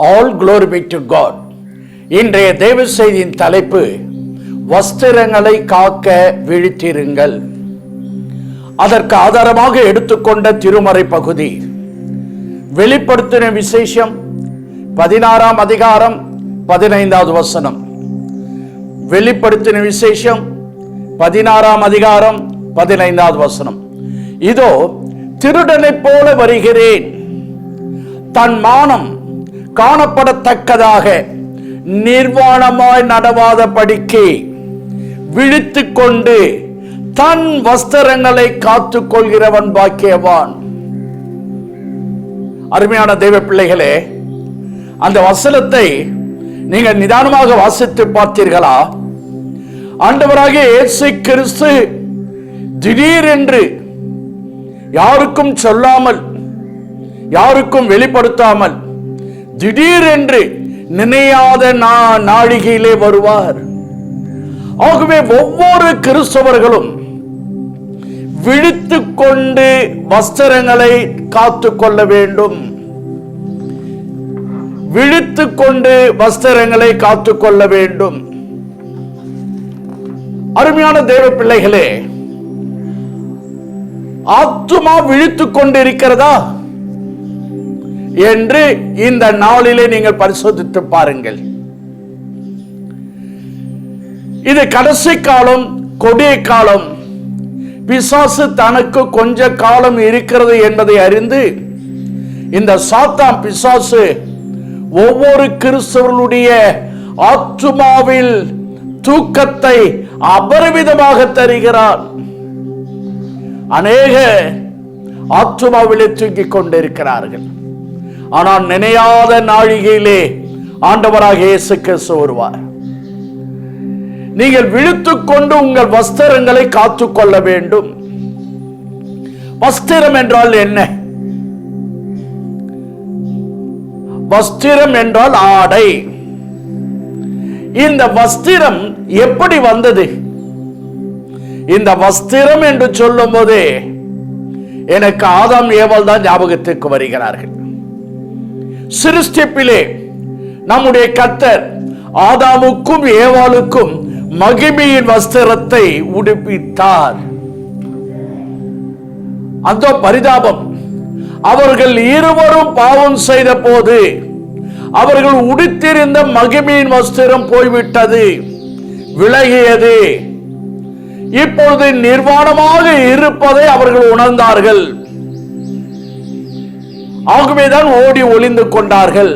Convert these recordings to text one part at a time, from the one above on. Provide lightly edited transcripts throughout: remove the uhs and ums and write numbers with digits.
All glory be to God. இன்றைய தேவ செய்தியின் தலைப்பு வஸ்திரங்களை காக்க விழித்திருங்கள். அதற்கு ஆதாரமாக எடுத்துக்கொண்ட திருமறை பகுதி வெளிப்படுத்தின விசேஷம் 16ஆம் அதிகாரம் 15வது வசனம். வெளிப்படுத்தின விசேஷம் 16ஆம் அதிகாரம் 15வது வசனம். இதோ திருடனைப் போல வருகிறேன், தன் மானம் காணப்படத்தக்கதாக நிர்வாணமாய் நடவாத படிக்கு விழித்துக் கொண்டு தன் வஸ்திரங்களை காத்துக் கொள்கிறவன் பாக்கியவான். அருமையான தெய்வ பிள்ளைகளே, அந்த வசனத்தை நீங்கள் நிதானமாக வாசித்து பார்த்தீர்களா? ஆண்டவராகிய இயேசு கிறிஸ்து திடீரென்று யாருக்கும் சொல்லாமல், யாருக்கும் வெளிப்படுத்தாமல், திடீரென்று நினையாத நாழிகையிலே வருவார். ஆகவே ஒவ்வொரு கிறிஸ்தவர்களும் விழித்துக் கொண்டு வஸ்திரங்களை காத்துக் கொள்ள வேண்டும். விழித்துக் கொண்டு வஸ்திரங்களை காத்துக் கொள்ள வேண்டும். அருமையான தேவ பிள்ளைகளே, ஆத்துமா விழித்துக் கொண்டிருக்கிறதா என்று இந்த நாளிலே நீங்கள் பரிசோதித்து பாருங்கள். இது கடைசி காலம், கொடிய காலம். பிசாசு தனக்கு கொஞ்ச காலம் இருக்கிறது என்பதை அறிந்து இந்த சாத்தான் பிசாசு ஒவ்வொரு கிறிஸ்தவர்களுடைய ஆத்துமாவில் தூக்கத்தை அபரிவிதமாக தருகிறார். அநேக ஆத்துமாவிலே தூங்கிக் கொண்டிருக்கிறார்கள். ஆனால் நினையாத நாழிகையிலே ஆண்டவராக இயேசு கிறிஸ்து வருவார். நீங்கள் விழித்துக் கொண்டு உங்கள் வஸ்திரங்களை காத்துக் கொள்ள வேண்டும். வஸ்திரம் என்றால் என்ன? வஸ்திரம் என்றால் ஆடை. இந்த வஸ்திரம் எப்படி வந்தது? இந்த வஸ்திரம் என்று சொல்லும் போதே எனக்கு ஆதாம் ஏவாள் தான் ஞாபகத்துக்கு வருகிறார்கள். சிருஷ்டிப்பிலே நம்முடைய கர்த்தர் ஆதாமுக்கும் ஏவாளுக்கும் மகிமையின் வஸ்திரத்தை உடுப்பித்தார். அந்த பரிதாபம், அவர்கள் இருவரும் பாவம் செய்த போது அவர்கள் உடுத்திருந்த மகிமையின் வஸ்திரம் போய்விட்டது, விலகியது. இப்பொழுது நிர்வாணமாக இருப்பதை அவர்கள் உணர்ந்தார்கள். ஆகவேதான் ஓடி ஒளிந்து கொண்டார்கள்.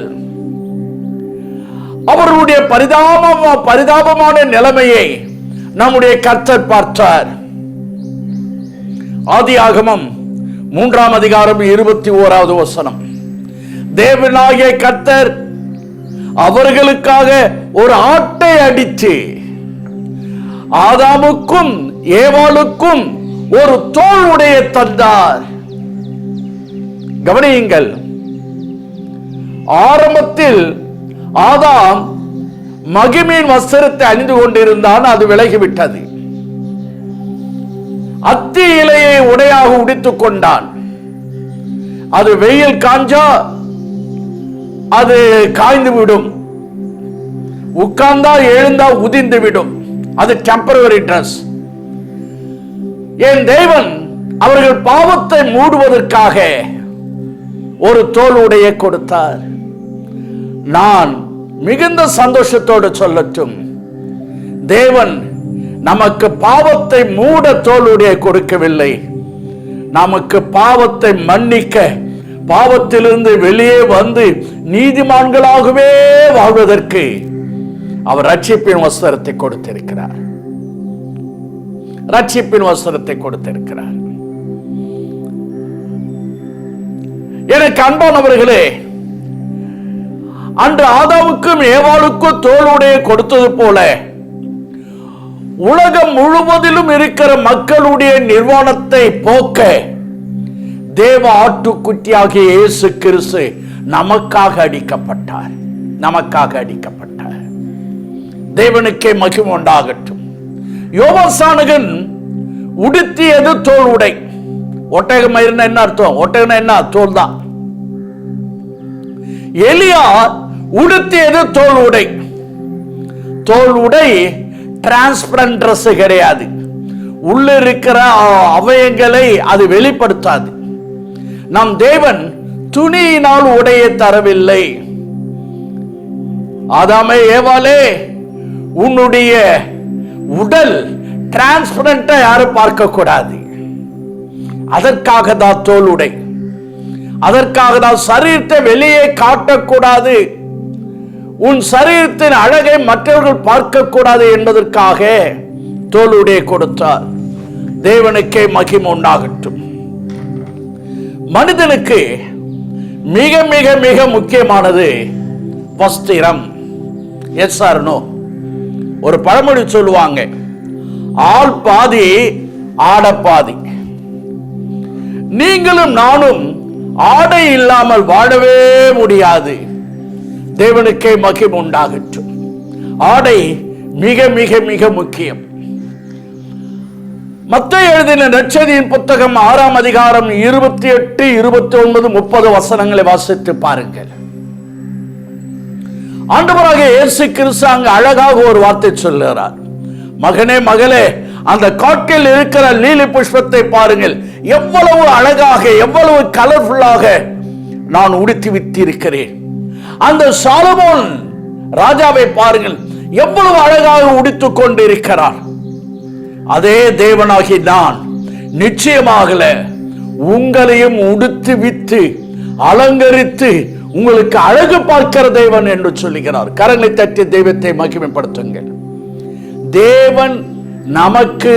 அவர்களுடைய பரிதாபமான நிலைமையை நம்முடைய கர்த்தர் பார்த்தார். ஆதியாகமம் 3ஆம் அதிகாரம் 21வது வசனம். தேவனாகிய கர்த்தர் அவர்களுக்காக ஒரு ஆட்டை அடித்து ஆதாமுக்கும் ஏவாளுக்கும் ஒரு தோல் உடைய தந்தார். கவனியுங்கள், ஆரம்பத்தில் ஆதாம் மகிமையின் வஸ்திரத்தை அணிந்து கொண்டிருந்தான், அது விலகிவிட்டது. அத்தி இலையை உடையாக உடித்துக் கொண்டான். அது வெயில் காஞ்சா அது காய்ந்து விடும், உட்கார்ந்தா எழுந்தா உதிர்ந்து விடும். அது டெம்பரரி டிரஸ். என் தேவன் அவர்கள் பாவத்தை மூடுவதற்காக ஒரு தோல் உடைய கொடுத்தார். நான் மிகுந்த சந்தோஷத்தோடு சொல்லட்டும், தேவன் நமக்கு பாவத்தை மூட தோலுடைய கொடுக்கவில்லை, நமக்கு பாவத்தை மன்னிக்க, பாவத்திலிருந்து வெளியே வந்து நீதிமான்களாகவே வாழ்வதற்கு அவர் ரட்சிப்பின் வஸ்திரத்தை கொடுத்திருக்கிறார். ரட்சிப்பின் வஸ்திரத்தை கொடுத்திருக்கிறார். எனக்கு அன்பானவர்களே, அன்று ஆதாமுக்கும் ஏவாளுக்கும் தோளுடைய கொடுத்தது போல உலகம் முழுவதிலும் இருக்கிற மக்களுடைய நிர்வாணத்தை போக்க தேவ ஆட்டுக்குட்டியாகிய இயேசு கிறிஸ்து நமக்காக அடிக்கப்பட்டார். நமக்காக அடிக்கப்பட்டார். தேவனுக்கே மகிமை உண்டாகட்டும். யோவான் உடுத்தியது தோல் உடை. ஒட்டகம் என்ன அர்த்தம்? ஒட்டகம் என்ன? தோல் தான். எலியா உடுத்தியது தோல் உடை. தோல் உடை டிரான்ஸ்பரண்ட் ட்ரெஸ் கிடையாது. உள்ள இருக்கிற அவயங்களை அது வெளிப்படுத்தாது. நம் தேவன் துணியினால் உடையை தரவில்லை. ஆதாமே, ஏவாளே, உன்னுடைய உடல் டிரான்ஸ்பரண்டா யாரும் பார்க்க கூடாது. அதற்காக தான் தோல் உடை. அதற்காக தான் சரீரத்தை வெளியே காட்டக்கூடாது. உன் சரீரத்தின் அழகை மற்றவர்கள் பார்க்க கூடாது என்பதற்காக தோல் உடையை கொடுத்தார். தேவனுக்கே மகிமை உண்டாகட்டும். மனிதனுக்கு மிக மிக மிக முக்கியமானது வஸ்திரம். Yes or no? ஒரு பழமொழி சொல்லுவாங்க, ஆள் பாதி ஆட பாதி. நீங்களும் நானும் ஆடை இல்லாமல் வாழவே முடியாது. தேவனுக்கே மகிமை உண்டாகட்டும். ஆடை மிக மிக மிக முக்கியம். மத்தேயு எழுதின நற்செய்தியின் புத்தகம் 6ஆம் அதிகாரம் 28, 29, 30 வசனங்களை வாசித்து பாருங்கள். ஆண்டவராக இயேசு கிறிஸ்து அங்கு அழகாக ஒரு வார்த்தை சொல்லுகிறார். மகனே, மகளே, அந்த காட்டில் இருக்கிற லீலி புஷ்பத்தை பாருங்கள், எவ்வளவு அழகாக, எவ்வளவு கலர்ஃபுல்லாக நான் உடுத்தி விட்டிருக்கிறேன். அந்த சாலமோன் ராஜாவை பாருங்கள், எவ்வளவு அழகாக உடுத்திக் கொண்டிருக்கிறார். அதே தேவனாகி நான் நிச்சயமாக உங்களையும் உடுத்தி வித்து அலங்கரித்து உங்களுக்கு அழகு பார்க்கிற தேவன் என்று சொல்லுகிறார். கரங்களை தட்டி தெய்வத்தை மகிமைப்படுத்துங்கள். தேவன் நமக்கு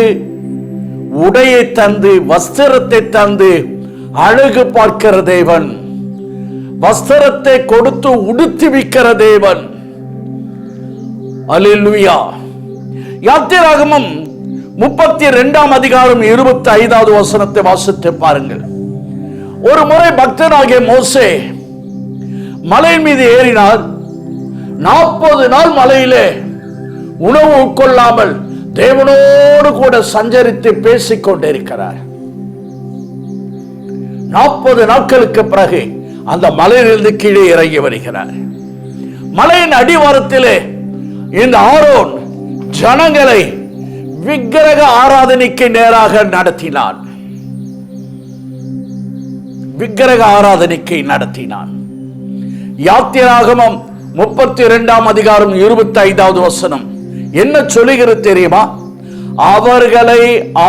உடையை தந்து, வஸ்திரத்தை தந்து அழகு பார்க்கிற தேவன். வஸ்திரத்தை கொடுத்து உடுத்தி விக்கிற தேவன். அல்லேலூயா. யாத்திராகமம் 32ஆம் அதிகாரம் 25வது வசனத்தை வாசித்து பாருங்கள். ஒரு முறை பக்தனாகிய மோசே மலையின் மீது ஏறினார். 40 நாள் மலையிலே உணவு உட்கொள்ளாமல் தேவனோடு கூட சஞ்சரித்து பேசிக் கொண்டிருக்கிறார். 40 நாட்களுக்கு பிறகு அந்த மலையிலிருந்து கீழே இறங்கி வருகிறார். மலையின் அடிவாரத்திலே இந்த ஆரோன் ஜனங்களை விக்கிரக ஆராதனைக்கு நேராக நடத்தினான். விக்கிரக ஆராதனைக்கு நடத்தினான். யாத்திராகமம் 32ஆம் அதிகாரம் 25வது வசனம் என்ன சொல்லுகிறது தெரியுமா? அவர்களை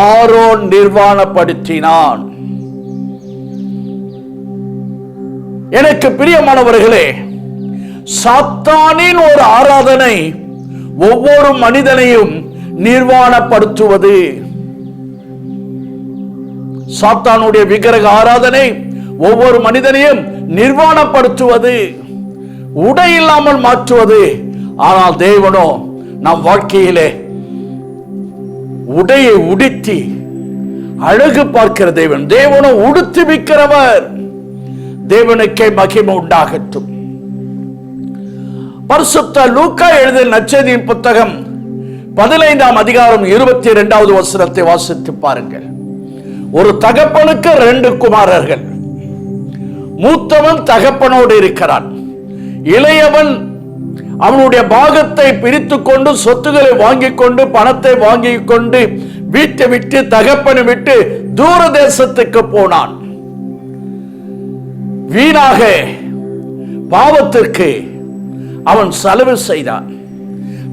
ஆரோன் நிர்வாணப்படுத்தினான். எனக்கு பிரியமானவர்களே, சாத்தானின் ஒரு ஆராதனை ஒவ்வொரு மனிதனையும் நிர்வாணப்படுத்துவது. சாத்தானுடைய விக்கிரக ஆராதனை ஒவ்வொரு மனிதனையும் நிர்வாணப்படுத்துவது, உடை இல்லாமல் மாற்றுவது. ஆனால் தேவனோ நம் வாழ்க்கையிலே உடையை உடுத்தி அழகு பார்க்கிற தேவன். தேவனோ உடுத்தி விக்கிறவர். தேவனுக்கே மகிமை உண்டாகட்டும். பரிசுத்த லூக்கா எழுதின நற்செய்தியின் புத்தகம் 15ஆம் அதிகாரம் 22வது வசனத்தை வாசித்து பாருங்கள். ஒரு தகப்பனுக்கு 2 குமாரர்கள். மூத்தவன் தகப்பனோடு இருக்கிறான். இளையவன் அவனுடைய பாகத்தை பிரித்துக் கொண்டு, சொத்துக்களை வாங்கிக் கொண்டு, பணத்தை வாங்கிக் கொண்டு வீட்டை விட்டு, தகப்பனை விட்டு தூர தேசத்துக்கு போனான். வீணாக பாவத்திற்கு அவன் செலவு செய்தான்.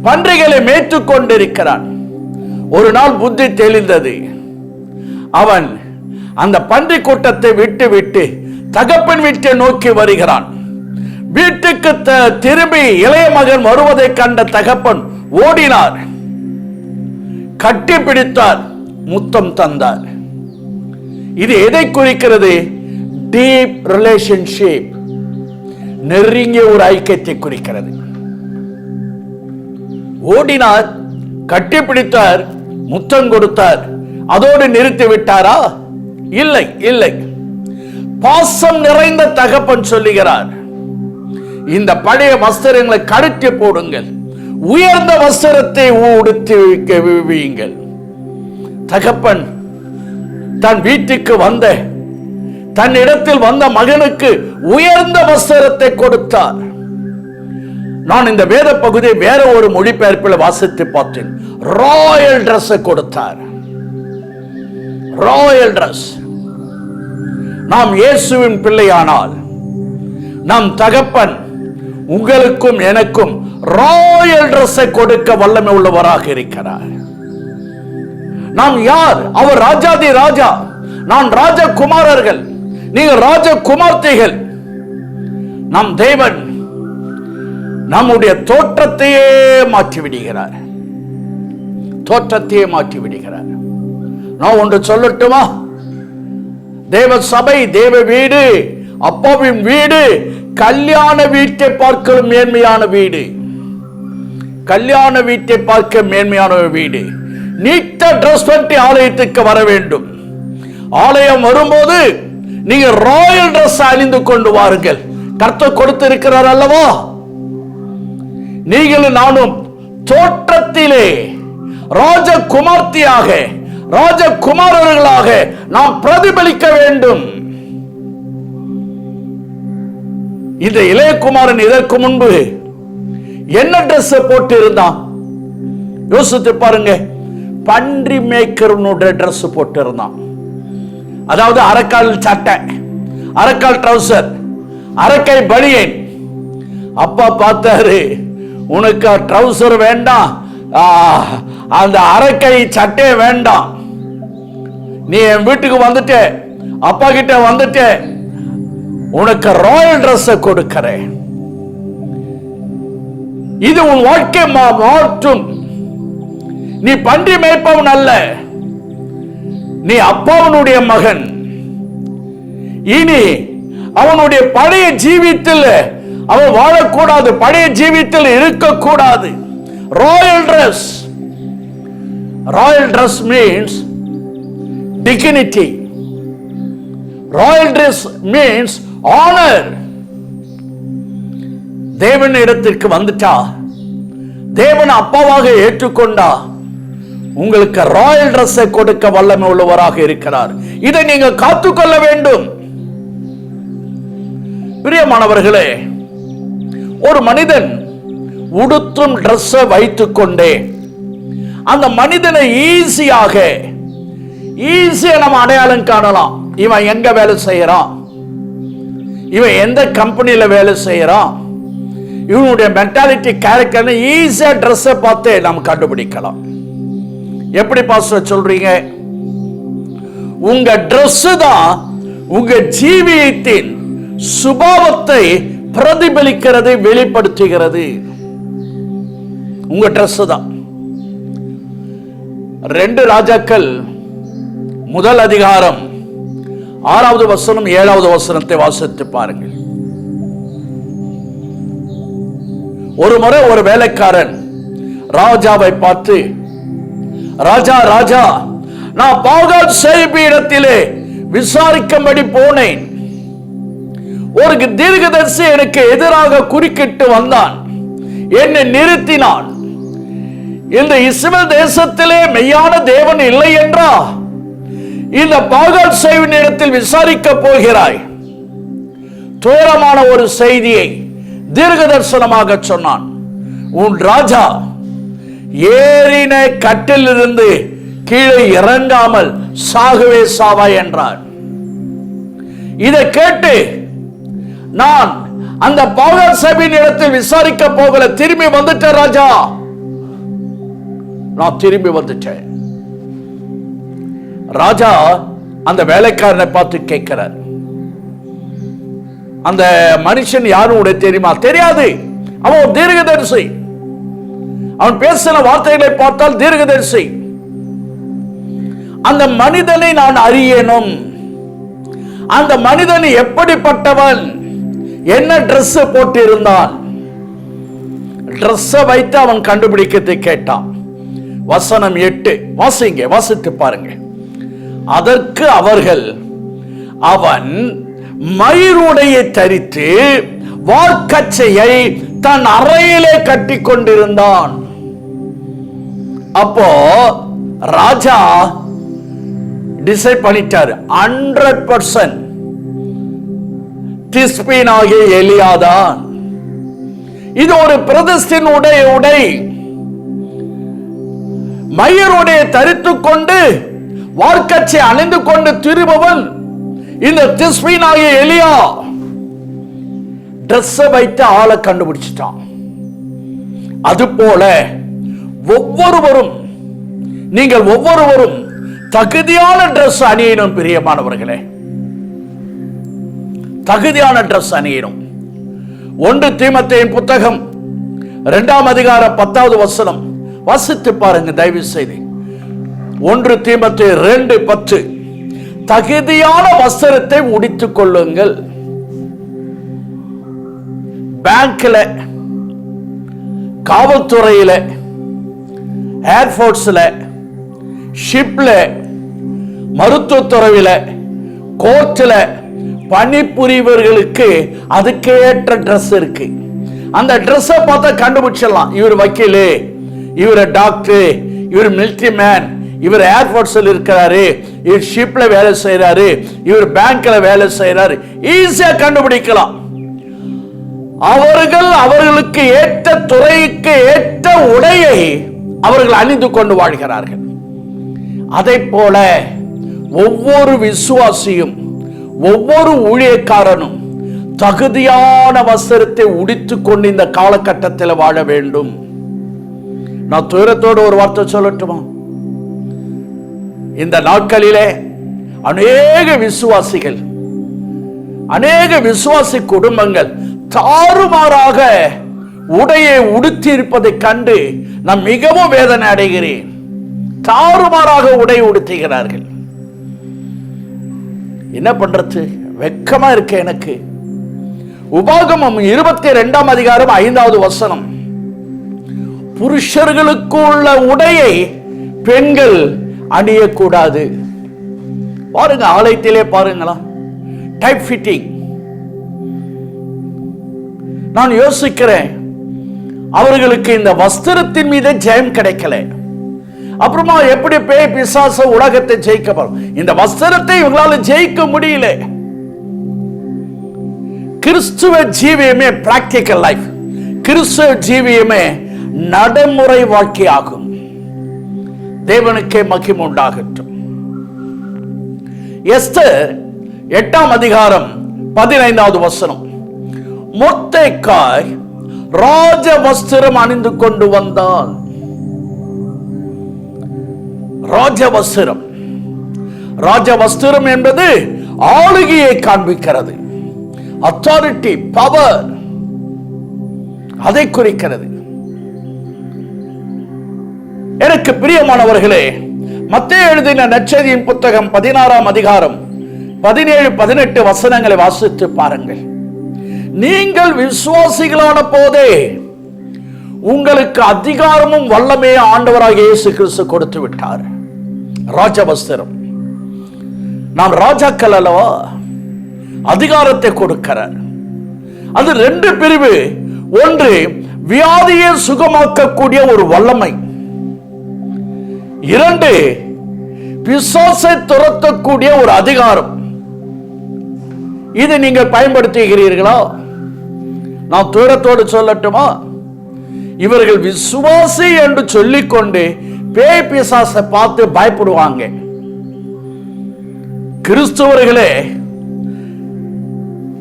பன்றிகளை மேய்த்துக் கொண்டிருக்கிறான். ஒரு நாள் புத்தி தெளிந்தது. அவன் அந்த பன்றி கூட்டத்தை விட்டு விட்டு தகப்பன் வீட்டை நோக்கி வருகிறான். வீட்டுக்கு திரும்பி இளைய மகன் வருவதை கண்ட தகப்பன் ஓடினார். கட்டி பிடித்தார், முத்தம் தந்தார். இது எதை குறிக்கிறது? டீப் ரிலேஷன்ஷிப், நெருங்கிய ஒரு ஐக்கியத்தை குறிக்கிறது. ஓடினார், கட்டி பிடித்தார், முத்தம் கொடுத்தார். அதோடு நிறுத்தி விட்டாரா? இல்லை, இல்லை. பாசம் நிறைந்த தகப்பன் சொல்லுகிறார், இந்த பழைய வஸ்திரங்களை கழற்றி போடுங்கள், உயர்ந்த வஸ்திரத்தை உடுத்தி வையுங்கள். தகப்பன் தன் வீட்டுக்கு வந்த, தன் இடத்தில் வந்த மகனுக்கு உயர்ந்த வஸ்திரத்தை கொடுத்தார். நான் இந்த வேத பகுதியை வேற ஒரு மொழிபெயர்ப்பில் வாசித்து பார்த்தேன். ராயல் டிரெஸ் கொடுத்தார். Royal dress. நாம் இயேசுவின் பிள்ளையானால் நம் தகப்பன் உங்களுக்கும் எனக்கும் ராயல் டிரெஸ் கொடுக்க வல்லமை உள்ளவராக இருக்கிறார். நாம் யார்? அவர் ராஜாதி ராஜா, நான் ராஜகுமாரர்கள், நீங்கள் ராஜகுமார்த்திகள். நம் தேவன் நம்முடைய தோற்றத்தையே மாற்றி விடுகிறார். தோற்றத்தையே மாற்றி விடுகிறார். நான் ஒன்று சொல்லட்டுமா? தேவ சபை, தேவ வீடு, அப்பாவின் வீடு கல்யாண வீட்டை பார்க்க மேன்மையான வீடு. கல்யாண வீட்டை பார்க்க மேன்மையான வீடு. நீட்ட டிரெஸ் பண்ணி ஆலயத்துக்கு வர வேண்டும். ஆலயம் வரும்போது நீங்க ராயல் டிரெஸ் அணிந்து கொண்டு வாருங்கள். கர்த்தர் கொடுத்திருக்கிறார் அல்லவா? நீங்களும் நானும் தோற்றத்திலே ராஜகுமார்த்தியாக, ராஜகுமாரர்களாக நாம் பிரதிபலிக்க வேண்டும். இந்த இளையகுமாரன் இதற்கு முன்பு என்ன டிரெஸ் போட்டு இருந்தான்? யோசித்து பாருங்க. பன்றி மேய்க்கருடைய டிரெஸ் போட்டு இருந்தான். அதாவது அரைக்கால் சட்டை, அரைக்கால் ட்ரவுசர், அரைக்கை பனியன். அப்பா பார்த்தாரு, உனக்கு ட்ரவுசர் வேண்டாம், அந்த அரைக்கை சட்டை வேண்டாம், நீ என் வீட்டுக்கு வந்துட்ட, அப்பா கிட்ட வந்துட்ட, உனக்கு ராயல் டிரெஸ் கொடுக்கிறேன். இது உன் வாழ்க்கை மாற்றும். நீ பன்றி மேய்ப்பவன் அல்ல, நீ அப்பாவனுடைய மகன். இனி அவனுடைய பழைய ஜீவித்தில் அவன் வாழக்கூடாது, பழைய ஜீவித்தில் இருக்கக்கூடாது. Royal dress. Royal dress means dignity. Royal dress means honour. தேவன் இடத்திற்கு வந்துட்டா, தேவன் அப்பாவாக ஏற்றுக்கொண்டா, உங்களுக்கு ராயல் டிரெஸ் கொடுக்க வல்லமை உள்ளவராக இருக்கிறார். இதை நீங்க காத்துக்கொள்ள வேண்டும். பிரியமானவர்களே, ஒரு மனிதன் உடுத்தும் டிரெஸ் வைத்துக் கொண்டே அந்த மனிதனை ஈஸியா நம்ம அடையாளம் காணலாம். இவன் எங்க வேலை செய்யறான், இவன் எந்த கம்பெனியில வேலை செய்யறான், இவனுடைய மென்டாலிட்டி, கேரக்டர் ஈஸியா டிரெஸ் பார்த்து நம்ம கண்டுபிடிக்கலாம். எப்படி பாஸ்டர் சொல்றீங்க? உங்க டிரெஸ் தான் உங்க ஜீவியத்தின் சுபாவத்தை பிரதிபலிக்கிறது, வெளிப்படுத்துகிறது. உங்க டிரெஸ் தான். 2 ராஜாக்கள் முதல் அதிகாரம் 6வது வசனம் 7வது வசனத்தை வாசித்து பாருங்கள். ஒரு முறை ஒரு வேலைக்காரன் ராஜாவை பார்த்து, ராஜா ராஜா, நான் பாகால் சேபியிடத்திலே விசாரிக்கும்படி போனேன். ஒரு தீர்க்கதரிசி எனக்கு எதிராக குறுக்கிட்டு வந்தான், என்னை நிறுத்தினான். இந்த இஸ்ரவேல் தேசத்திலே மெய்யான தேவன் இல்லை என்றா இந்த பாகால் சேவின் இடத்தில் விசாரிக்க போகிறாய்? துயரமான ஒரு செய்தியை தீர்க்க தரிசனமாக சொன்னான். உன் ராஜா ஏறின கட்டிலிருந்து கீழே இறங்காமல் சாகவே சாவாய் என்றார். இதை கேட்டு நான் அந்த பாகால் சேவின் இடத்தில் விசாரிக்க போகல, திரும்பி வந்துட்டேன் ராஜா, நான் திரும்பி வந்துட்டேன். ராஜா அந்த வேலைக்காரனை பார்த்து கேட்கிறார், அந்த மனுஷன் யாரும் உடைய தெரியுமா? தெரியாது. அவன் ஒரு தீர்க்கதரிசி. அவன் பேசின வார்த்தைகளை பார்த்தால் தீர்க்கதரிசி. அந்த மனிதனை நான் அறியணும். அந்த மனிதன் எப்படிப்பட்டவன், என்ன டிரெஸ் போட்டு இருந்தான்? டிரெஸ் வைத்து அவன் கண்டுபிடிக்கத்தை கேட்டான். வசனம் 8 வாசிங்க, வாசித்து பாருங்க. அதற்கு அவர்கள், அவன் மயிருடையை தரித்து வார்க்கச்சையை தன் அறையிலே கட்டி கொண்டிருந்தான். அப்போ ராஜா டிசைட் பண்ணிட்டாரு, 100% திஸ்பீனாகிய எலியாதான். இது ஒரு பிரதிஷ்டின் உடை. மயிரோடைய தரித்துக் கொண்டு வார்க்கச்சை அணிந்து கொண்டு திரும்பவன் இந்த திஸ்பீனாகிய எலியா டிரெஸ் வைத்து ஆளை கண்டுபிடிச்சிட்டான். அதுபோல நீங்கள் ஒவ்வொருவரும் தகுதியான டிரெஸ் அணியணும். பிரியமானவர்களே, தகுதியான டிரெஸ் அணியணும். 1 தீமோத்தேயுவின் புத்தகம் 2ஆம் அதிகாரம் 10வது வசனம் வாசித்து பாருங்க தயவு செய்து. 1 தீமோத்தேயு 2:10. தகுதியான வஸ்திரத்தை உடுத்திக் கொள்ளுங்கள். பேங்க்ல, காவல்துறையில, ஏர்போர்ட்ஸ்ல, ஷிப்ல, மருத்துவத்துறையில, கோர்ட்ல பணிபுரிவர்களுக்கு அதுக்கேற்ற ட்ரெஸ் இருக்கு. அந்த ட்ரெஸ்ஸை பார்த்தா கண்டுபிடிச்சிடலாம். இவர் வக்கீலு, இவர் டாக்டர், இவர் மிலிட்டரி மேன், இவர் ஏர்போர்ட்ஸ்ல இருக்கிறாரு, இவர் ஷிப்ல வேலை செய்யறாரு, இவர் பேங்க்ல வேலை செய்யறாரு. ஈஸியா கண்டுபிடிக்கலாம். அவர்களுக்கு ஏற்ற துறைக்கு ஏற்ற உடையை அவர்கள் அணிந்து கொண்டு வாழ்கிறார்கள். அதை போல ஒவ்வொரு விசுவாசியும் ஒவ்வொரு ஊழியக்காரனும் தகுதியான வஸ்திரத்தை உடுத்திக் கொண்டு இந்த காலகட்டத்தில் வாழ வேண்டும். நான் துயரத்தோடு ஒரு வார்த்தை சொல்லட்டுமா? இந்த நாட்களிலே அநேக விசுவாசி குடும்பங்கள் தாறுமாறாக உடையை உடுத்தி இருப்பதை கண்டு நான் மிகவும் வேதனை அடைகிறேன். தாறுமாறாக உடை உடுத்துகிறார்கள். என்ன பண்றது? வெட்கமா இருக்கு எனக்கு. உபாகமம் 22ஆம் அதிகாரம் 5வது வசனம், புருஷர்களுக்கு உள்ள உடையை பெண்கள் அணியக்கூடாது. பாருங்க, ஆலயத்திலே பாருங்களா, டைப் ஃபிட்டிங். நான் யோசிக்கிறேன், அவர்களுக்கு இந்த வஸ்திரத்தின் மீது ஜெயம் கிடைக்கல. அப்புறமா எப்படி பேய் பிசாசு உலகத்தை ஜெயிக்க போறோம்? இந்த வஸ்திரத்தை இவங்களால ஜெயிக்க முடியல. கிறிஸ்துவ ஜீவியமே பிராக்டிக்கல் லைஃப், கிறிஸ்துவ ஜீவியமே நடைமுறை வாழ்க்கையாகும். தேவனுக்கே மகிமை உண்டாகட்டும். எஸ்தர் 8ஆம் அதிகாரம் 15வது வசனம், மொர்தெகாய் ராஜ வஸ்திரம் அணிந்து கொண்டு வந்தான். ராஜவஸ்திரம் என்பது ஆளுகையை காண்பிக்கிறது. அத்தாரிட்டி, பவர், அதை குறிக்கிறது. எனக்கு பிரியமானவர்களே, மத்தேயு எழுதின நற்செய்தியின் புத்தகம் 16ஆம் அதிகாரம் 17-18 வசனங்களை வாசித்து பாருங்கள். நீங்கள் விசுவாசிகளான போதே உங்களுக்கு அதிகாரமும் வல்லமையை ஆண்டவராகிய இயேசு கிறிஸ்து கொடுத்து விட்டார். ராஜவஸ்திரம். நாம் ராஜாக்கள் அல்லவா? அதிகாரத்தை கொடுக்கிறார். அது 2 பிரிவு. ஒன்று, வியாதியை சுகமாக்கக்கூடிய ஒரு வல்லமை. 2, பிசாசை துரத்தக்கூடிய ஒரு அதிகாரம். இது நீங்கள் பயன்படுத்துகிறீர்களா? நான் தூரத்தோடு சொல்லட்டுமா? இவர்கள் விசுவாசி என்று சொல்லிக்கொண்டு பேய் பிசாசை பார்த்து பயப்படுவாங்க. கிறிஸ்தவர்களே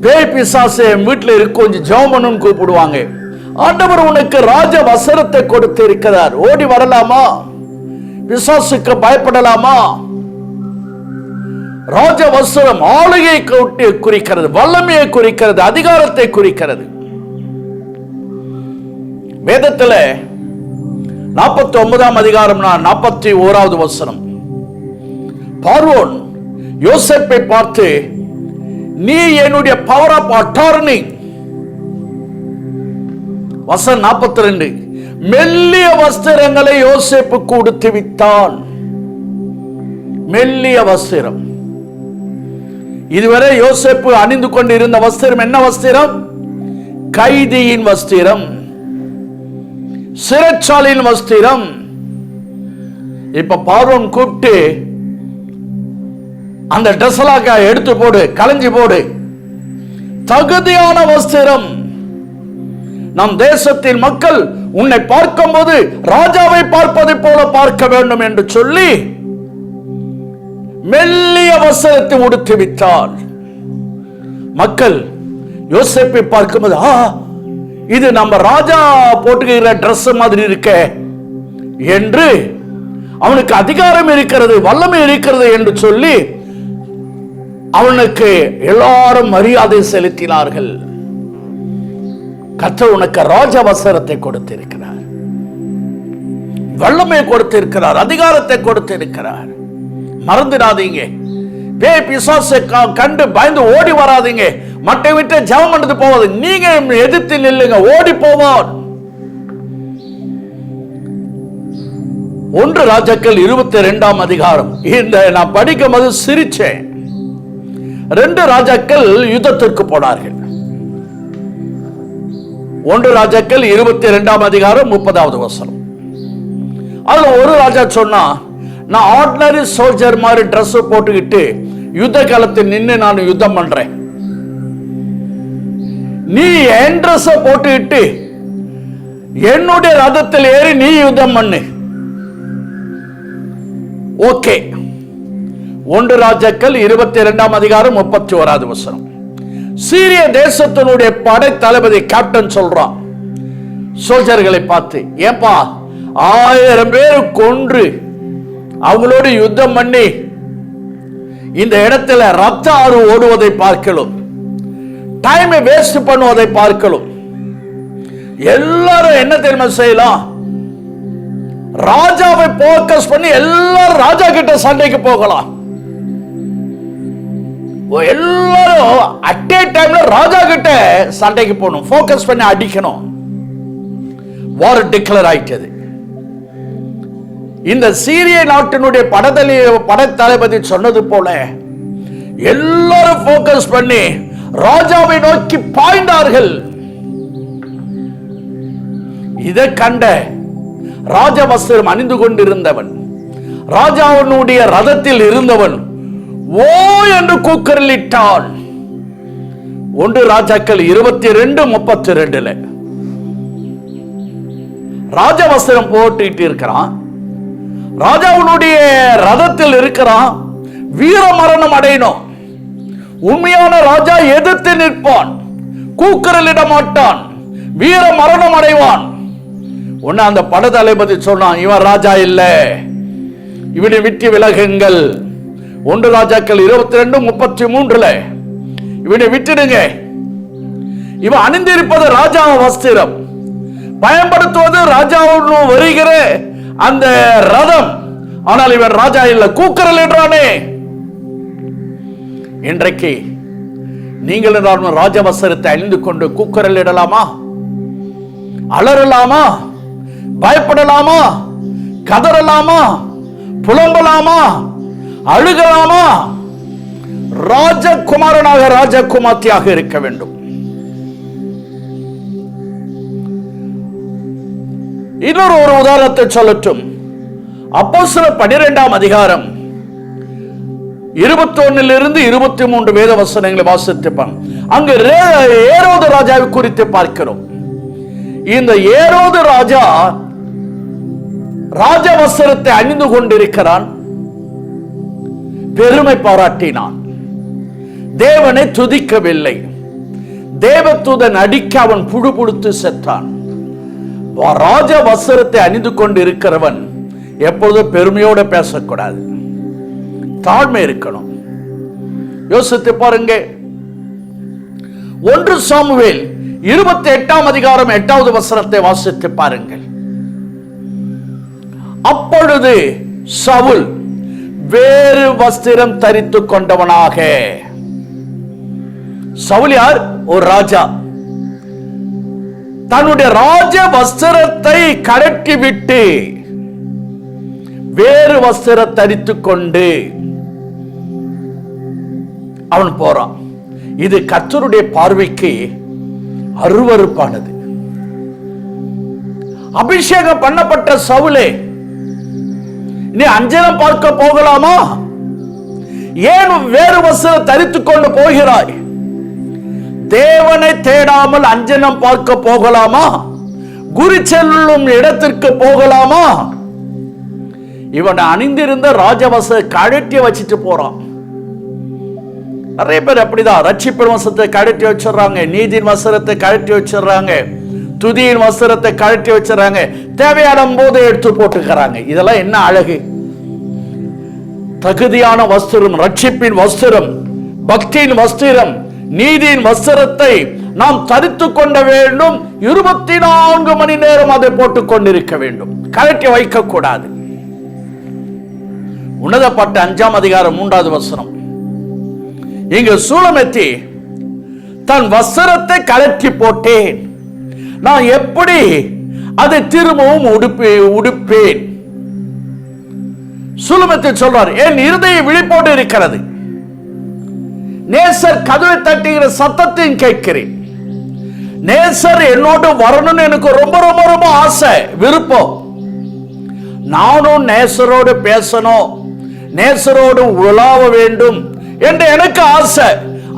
பேய் பிசாசை வீட்டில் இருக்க கொஞ்சம் ஜெபம் பண்ணணும்னு கூப்பிடுவாங்க. ஆண்டவர் உனக்கு ராஜ வஸ்திரத்தை கொடுத்து இருக்கிறார், ஓடி வரலாமா? பிசாசுக்கு பயப்படலாமா? ராஜ வஸ்திரம் ஆளுகையை குறிக்கிறது, வல்லமையை குறிக்கிறது, அதிகாரத்தை குறிக்கிறது. வேதத்துல 49ஆம் அதிகாரம் 41வது வசனம், பார்வோன் யோசேப்பை பார்த்து, நீ என்னுடைய பவர் ஆஃப் அட்டார்னி. வசனம் 42, மெல்லிய வஸ்திரங்களை யோசேப்புக்கு உடுத்தி வித்தான். மெல்லிய வஸ்திரம். இதுவரை யோசேப்பு அணிந்து கொண்டிருந்த வஸ்திரம் என்ன வஸ்திரம்? கைதியின் வஸ்திரம், சிறைச்சாலையின் வஸ்திரம். இப்ப பார்வோன் கூப்பிட்டு அந்த ட்ரெஸ் எல்லாம் எடுத்து போடு, களைஞ்சி போடு. தகுதியான வஸ்திரம். நம் தேசத்தின் மக்கள் உன்னை பார்க்கும்போது ராஜாவை பார்ப்பதை போல பார்க்க வேண்டும் என்று சொல்லி மெல்லிய வஸ்திரத்தை உடுத்தி விட்டார். மக்கள் யோசேப்பை பார்க்கும்போது, இது நம்ம ராஜா போட்டுக்கிற டிரெஸ் மாதிரி இருக்க என்று, அவனுக்கு அதிகாரம் இருக்கிறது, வல்லமை இருக்கிறது என்று சொல்லி அவனுக்கு எல்லாரும் மரியாதை செலுத்தினார்கள். கர்த்தர் உனக்கு ராஜ வஸ்திரத்தை கொடுத்திருக்கிறார், வல்லமை கொடுத்திருக்கிறார், அதிகாரத்தை கொடுத்திருக்கிறார். மறந்துடாதீங்க. பேய் பிசாசை கண்டு பயந்து ஓடி வராதீங்க. மட்டை விட்டு ஜெபம் பண்ணது போவாது. நீங்க எதிர்த்து நில்லுங்க, ஓடி போவார். 1 ராஜாக்கள் 22ஆம் அதிகாரம். இந்த நான் படிக்கும் போது சிரிச்சேன். 2 ராஜாக்கள் யுத்தத்திற்கு போனார்கள். 1 ராஜாக்கள் 22ஆம் அதிகாரம் 30வது வசனம். அதுல ஒரு ராஜா சொன்னா, நான் ஆர்டினரி சோல்ஜர் மாதிரி ட்ரெஸ் போட்டுக்கிட்டு யுத்த காலத்தில் நின்று நான் யுத்தம் பண்றேன். நீ என் ட்ரெஸ் போட்டுக்கிட்டு என்னுடைய ரதத்தில் ஏறி நீ யுத்தம் பண்ணு. ஓகே. 1 ராஜாக்கள் 22ஆம் அதிகாரம் 31வது வசனம். சீரிய தேசத்தினுடைய படை தளபதி கேப்டன் சொல்றான் சோல்ஜர்களை பார்த்து, ஏப்பா 1000 பேர் கொன்று அவங்களோடு யுத்தம் பண்ணி இந்த இடத்துல ரத்த ஆறு ஓடுவதை பார்க்கலாம், டைமை வேஸ்ட் பண்ணுவதை பார்க்கலாம். எல்லாரும் என்ன தெரியுமா செய்யலாம்? ராஜாவை போக்கஸ் பண்ணி எல்லாரும் ராஜா கிட்ட சண்டைக்கு போகலாம். எல்லாரும் அட் ஏ டைம்ல ராஜா கிட்ட சண்டைக்கு போகணும், போக்கஸ் பண்ணி அடிக்கணும். வார் டிக்ளேர் ஆயிட்டது. இந்த சீரிய நாட்டினுடைய படைத்தளபதி சொன்னது போல எல்லாரும் போக்கஸ் பண்ணி ராஜாவை நோக்கி பாய்ந்தார்கள். இதை கண்ட ராஜவஸ்திரம் அணிந்து கொண்டிருந்தவன், ராஜாவினுடைய ரதத்தில் இருந்தவன் ஓ என்று கூக்குரலிட்டான். 1 ராஜாக்கள் 22:32. ராஜவஸ்திரம் போட்டுட்டு இருக்கிறான், ராஜாவுடைய ரதத்தில் இருக்கிறான். வீர மரணம் அடையணும். உண்மையான ராஜா எதிர்த்து நிற்பான், கூக்குரலிட மாட்டான், வீர மரணம் அடைவான். உன்ன அந்த படைத்தளபதி சொன்னான், இவன் ராஜா இல்ல, இவனை விட்டு விலகுங்கள். 1 ராஜாக்கள் 22:33. இவனை விட்டுடுங்க. இவன் அணிந்திருப்பது ராஜா வஸ்திரம், பயன்படுத்துவது ராஜாவுடன் வருகிற அந்த ரதம். ஆனால் இவன் ராஜா இல்ல, கூக்குரல் என்றானே. இன்றைக்கு நீங்கள் ராஜவஸ்திரத்தை அணிந்து கொண்டு கூக்குரல் இடலாமா? அலறலாமா? பயப்படலாமா? கதறலாமா? புலம்பலாமா? அழுகலாமா? ராஜகுமாரனாக ராஜகுமார்த்தியாக இருக்க வேண்டும். இன்னொரு உதாரணத்தை சொல்லட்டும். அப்போஸ்தலர் 12ஆம் அதிகாரம் 21 23 வேத வசனங்களை வாசித்துப்பான். அங்கு ஏரோது ராஜாவை குறித்து பார்க்கிறோம். இந்த ஏரோது ராஜா ராஜவஸ்திரத்தை அணிந்து கொண்டிருக்கிறான், பெருமை பாராட்டினான், தேவனை துதிக்கவில்லை. தேவதூதன் அடிக்க அவன் புழு புழுத்து செத்தான். ராஜ வஸ்திரத்தை அணிந்து கொண்டு இருக்கிறவன் எப்பொழுதும் பெருமையோட பேசக்கூடாது, தாழ்மை இருக்கணும். யோசித்து பாருங்க. 1 சாமுவேல் 28ஆம் அதிகாரம் 8வது வசனத்தை வாசித்து பாருங்கள். அப்பொழுது சவுல் வேறு வஸ்திரம் தரித்து கொண்டவனாக. சவுல் யார்? ஒரு ராஜா. தன்னுடைய ராஜ வஸ்திரத்தை கழட்டி விட்டு வேறு வஸ்திரம் தரித்து கொண்டு அவன் போறான். இது கர்த்தருடைய பார்வைக்கு அருவருப்பானது. அபிஷேகம் பண்ணப்பட்ட சவுலே, நீ அஞ்சனம் பார்க்க போகலாமா? ஏன் வேறு வஸ்திரம் தரித்துக் கொண்டு போகிறாய்? தேவனை தேடாமல் அஞ்சனம் பார்க்க போகலாமா? குறி செல்லும் இடத்திற்கு போகலாமா? இவன் அணிந்திருந்த ராஜவச கழட்டி வச்சுட்டு போறான். நிறைய பேர் அப்படிதான் ரட்சிப்பின் வஸ்திரத்தை கழட்டி வச்சிடறாங்க, நீதியின் வஸ்திரத்தை கழட்டி வச்சிடறாங்க, துதியின் வஸ்திரத்தை கழட்டி வச்சிடறாங்க, தேவையான போது எடுத்து போட்டுக்கிறாங்க. இதெல்லாம் என்ன அழகு! தகுதியான வஸ்திரம், ரட்சிப்பின் வஸ்திரம், பக்தியின் வஸ்திரம், நீதியின் வஸ்திரத்தை நாம் தரித்து கொண்ட வேண்டும். 24 மணி நேரம் அதை போட்டுக் கொண்டிருக்க வேண்டும், கழட்டி வைக்க கூடாது. உன்னதப்பட்ட 5ஆம் அதிகாரம் 3வது வசனம். இங்கு சூலமெத்தி தன் வஸ்திரத்தை கழற்றி போட்டேன், நான் எப்படி அதை திரும்பவும் உடுப்பேன்? சூலமெத்தி சொல்றார், என் இருதயம் விழிப்போடு இருக்கிறது, நேசர் கதவை தட்டுகிற சத்தத்தையும் கேட்கிறேன். நேசர் என்னோடு வரணும்னு எனக்கு ரொம்ப ரொம்ப ரொம்ப ஆசை, விருப்பம். நானும் நேசரோடு பேசணும், நேசரோடு உலாவ வேண்டும் என்று எனக்கு ஆசை.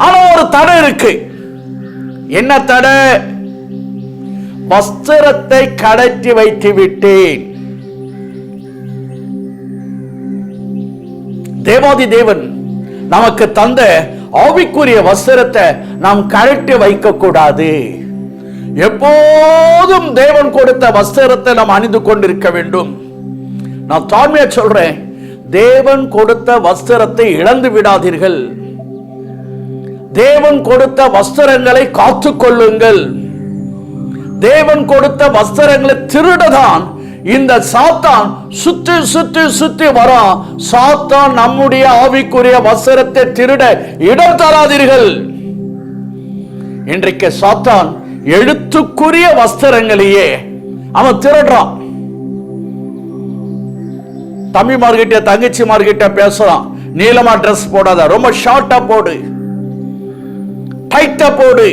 ஆனா ஒரு தடை இருக்கு. என்ன தடை? வஸ்திரத்தை கழற்றி வைத்து விட்டேன். தேவாதி தேவன் நமக்கு தந்த ஆவிக்குரிய வஸ்திரத்தை நாம் கழட்டி வைக்க கூடாது. எப்போதும் தேவன் கொடுத்த வஸ்திரத்தை நாம் அணிந்து கொண்டிருக்க வேண்டும். நான் தாழ்மையா சொல்றேன், தேவன் கொடுத்த வஸ்திரத்தை இழந்து விடாதீர்கள். தேவன் கொடுத்த வஸ்திரங்களை காத்து கொள்ளுங்கள். தேவன் கொடுத்த வஸ்திரங்களை திருடதான் இந்த சாத்தான் சுத்தி சுத்தி சுத்தி வரான். சாத்தான் நம்முடைய ஆவிக்குரிய வஸ்திரத்தை திருட இடம் தராதீர்கள். இன்றைக்கு சாத்தான் எழுத்துக்குரிய வஸ்திரங்களையே அவன் திருடுறான். தம்பிமார்கிட்ட தங்கச்சிமார்கிட்ட பேசுறான், நீளமா ட்ரெஸ் போடாத, ரொம்ப ஷார்ட்டா போடு, டைட்டா போடு.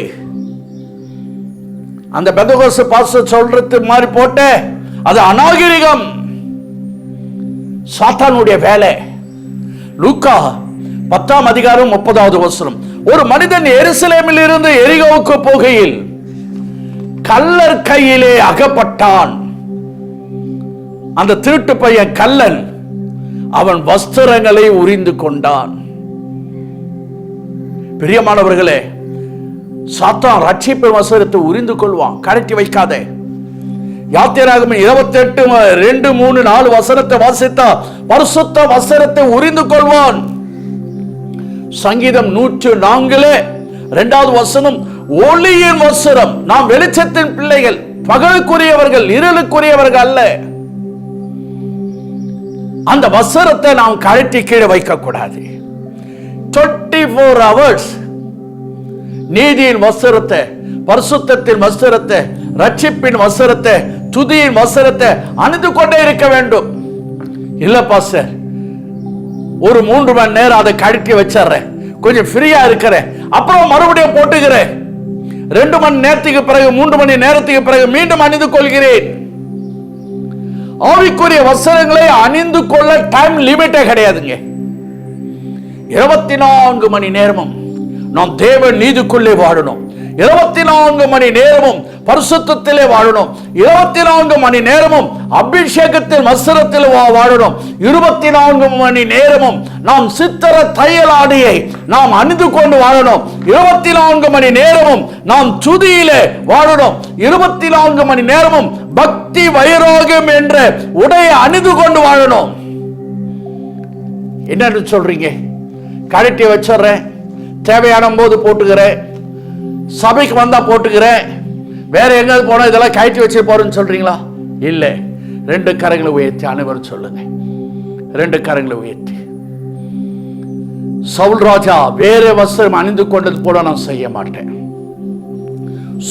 அந்த பெந்தகோஸ்து பாஸ்டர் சொல்றது மாதிரி போட்ட அது அநாகரிகம், சாத்தானுடைய வேலை. லூக்கா 10ஆம் அதிகாரம் 30வது வசனம். ஒரு மனிதன் எருசலேமில் இருந்து எரிகோவுக்கு போகையில் கள்ளர் கையிலே அகப்பட்டான். அந்த திருட்டு பையன் கள்ளன், அவன் வஸ்திரங்களை உரிந்து கொண்டான். பிரியமானவர்களே, சாத்தான் ரட்சிப்பின் வஸ்திரத்தை உரிந்து கொள்வான், கழட்டி வைக்காதே. யாத்திராகமம் 28:2-3-4 வசனத்தை வாசித்தா பரிசுத்த வஸ்திரத்தை உரிந்து கொள்வான். சங்கீதம் 104:2வது வசனம், ஒளியின் வஸ்திரம். நாம் வெளிச்சத்தின் பிள்ளைகள், பகலுக்குரியவர்கள், இருளுக்குரியவர்கள் அல்ல. அந்த வஸ்திரத்தை நாம் கழட்டி கீழே வைக்க கூடாது. 24 hours நீதியின் வஸ்திரத்தை, பரிசுத்தத்தின் வஸ்திரத்தை, ரட்சிப்பின் வஸ்திரத்தை, துதியின் வஸ்திரத்தை அணிந்து கொண்டே இருக்க வேண்டும். இல்ல பாஸ்டர், ஒரு 3 மணி நேரம் அதை கழட்டி வச்சிடுறேன், கொஞ்சம் ஃப்ரீயா இருக்கிறேன், அப்புறம் மறுபடியும் போட்டுக்கிறேன், 2 மணி நேரத்துக்கு பிறகு 3 மணி நேரத்துக்கு பிறகு மீண்டும் அணிந்து கொள்கிறேன். ஆவிக்குரிய வஸ்திரங்களை அணிந்து கொள்ள டைம் லிமிட்டே கிடையாதுங்க. 24 மணி நேரமும் நாம் தேவ நீதிக்குள்ளே வாழணும். 24 மணி நேரமும் பரிசுத்தத்திலே வாழணும். 24 மணி நேரமும் அபிஷேகத்தின் வஸ்திரத்தில் வாழணும். 24 மணி நேரமும் நாம் சித்திர தையலாடியை நாம் அணிந்து கொண்டு வாழணும். 24 மணி நேரமும் நாம் துதியிலே வாழணும். 24 மணி நேரமும் பக்தி வைராகியம் என்ற உடையை அணிந்து கொண்டு வாழணும். என்னன்னு சொல்றீங்க? கழட்டி வச்சிடுறேன், தேவையான போது போட்டுக்கிறேன், சபைக்கு வந்தா போட்டுக்கிறேன், வேற எங்காவது போனா இதெல்லாம் கழட்டி வச்சு போறேன்னு சொல்றீங்களா? இல்லை. 2 கரங்களை உயர்த்தி அனைவரும் சொல்லுங்க. 2 கரங்களை உயர்த்தி. சவுல் ராஜா வேற வஸ்திரம் அணிந்து கொண்டது போல நான் செய்ய மாட்டேன்.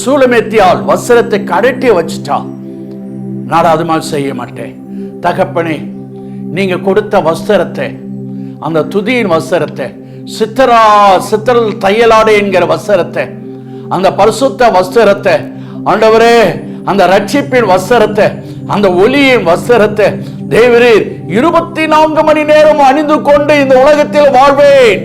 சூலமெத்தியால் வஸ்திரத்தை கழட்டி வச்சுட்டா நான் அது மாதிரி செய்ய மாட்டேன். தகப்பனே, நீங்க கொடுத்த வஸ்திரத்தை, அந்த துதியின் வஸ்திரத்தை, சித்திர தையலாடு என்கிற வஸ்திரத்தை, அந்த பரிசுத்த வஸ்திரத்தை, ஆண்டவரே அந்த ரட்சிப்பின் வஸ்திரத்தை, அந்த ஒளியின் வஸ்திரத்தை தேவரீர் 24 மணி நேரம் அணிந்து கொண்டு இந்த உலகத்தில் வாழ்வேன்.